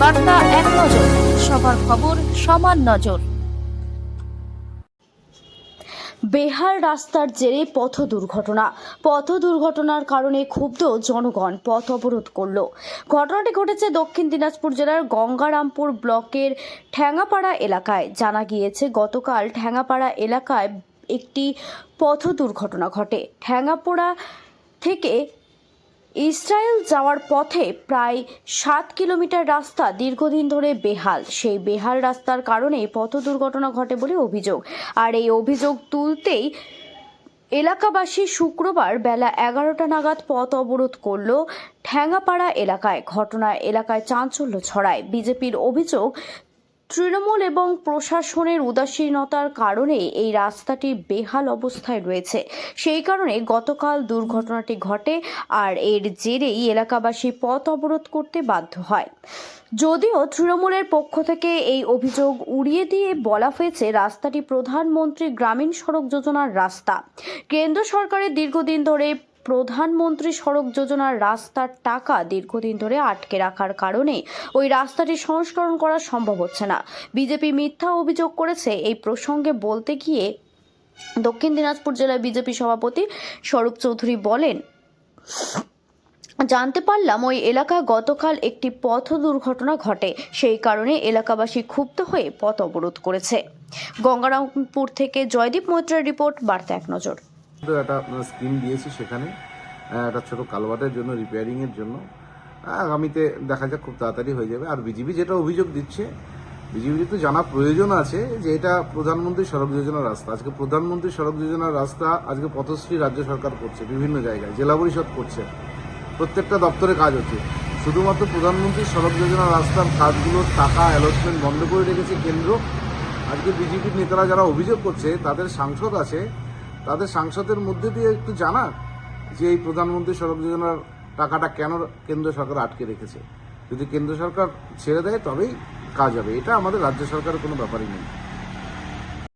বার্তা এক নজর, সবার খবর সমান নজর। বেহাল রাস্তার জেরে পথ দুর্ঘটনার কারণে ক্ষুব্ধ জনগণ পথ অবরোধ করল। ঘটনাটি ঘটেছে দক্ষিণ দিনাজপুর জেলার গঙ্গারামপুর ব্লকের ঠ্যাঙ্গাপাড়া এলাকায়। জানা গিয়েছে, গতকাল ঠ্যাঙ্গাপাড়া এলাকায় একটি পথ দুর্ঘটনা ঘটে। ঠ্যাঙ্গাপাড়া থেকে ইসরায়েল যাওয়ার পথে প্রায় 7 কিলোমিটার রাস্তা দীর্ঘদিন ধরে বেহাল। সেই বেহাল রাস্তার কারণেই পথ দুর্ঘটনা ঘটে বলে অভিযোগ। আর এই অভিযোগ তুলতেই এলাকাবাসী শুক্রবার বেলা 11টা নাগাদ পথ অবরোধ করল ঠ্যাঙ্গাপাড়া এলাকায়। ঘটনায় এলাকায় চাঞ্চল্য ছড়ায়। বিজেপির অভিযোগ, তৃণমূল এবং প্রশাসনের উদাসীনতার কারণে এই রাস্তাটি বেহাল অবস্থায় রয়েছে। সেই কারণে গতকাল দুর্ঘটনাটি ঘটে, আর এর জেরেই এলাকাবাসী পথ অবরোধ করতে বাধ্য হয়। যদিও তৃণমূলের পক্ষ থেকে এই অভিযোগ উড়িয়ে দিয়ে বলা হয়েছে, রাস্তাটি প্রধানমন্ত্রী গ্রামীণ সড়ক যোজনার রাস্তা। কেন্দ্র সরকারের দীর্ঘদিন ধরে প্রধানমন্ত্রী সড়ক যোজনার রাস্তার টাকা দীর্ঘদিন ধরে আটকে রাখার কারণে ওই রাস্তাটি সংস্করণ করা সম্ভব হচ্ছে না। বিজেপি মিথ্যা অভিযোগ করেছে। এই প্রসঙ্গে বলতে গিয়ে দক্ষিণ দিনাজপুর জেলার বিজেপি সভাপতি স্বরূপ চৌধুরী বলেন, জানতে পারলাম ওই এলাকায় গতকাল একটি পথ দুর্ঘটনা ঘটে। সেই কারণে এলাকাবাসী ক্ষুব্ধ হয়ে পথ অবরোধ করেছে। গঙ্গারামপুর থেকে জয়দীপ মৈত্রের রিপোর্ট, বার্তা এক নজর। একটা স্কিম দিয়েছি, সেখানে একটা ছোট কালভার্টের জন্য, রিপেয়ারিং এর জন্য। আগামীতে দেখা যাক, খুব তাড়াতাড়ি হয়ে যাবে। আর বিজেপি যেটা অভিযোগ দিচ্ছে, বিজেপি তো জানা প্রয়োজন আছে যে এটা প্রধানমন্ত্রী সড়ক যোজনার রাস্তা। আজকে প্রধানমন্ত্রী সড়ক যোজনার রাস্তা আজকে পথশ্রী রাজ্য সরকার করছে, বিভিন্ন জায়গায় জেলা পরিষদ করছে, প্রত্যেকটা দপ্তরে কাজ হচ্ছে। শুধুমাত্র প্রধানমন্ত্রী সড়ক যোজনার রাস্তার কাজগুলোর টাকা অ্যালটমেন্ট বন্ধ করে রেখেছে কেন্দ্র। আজকে বিজেপির নেতারা যারা অভিযোগ করছে, তাদের সাংসদ আছে, তাদের সাংসদের মধ্যে দিয়ে একটু জানা যে এই প্রধানমন্ত্রী সড়ক যোজনার টাকাটা কেন কেন্দ্র সরকার আটকে রেখেছে। যদি কেন্দ্র সরকার ছেড়ে দেয় তবেই কাজ হবে। এটা আমাদের রাজ্য সরকারের কোনো ব্যাপারই নেই।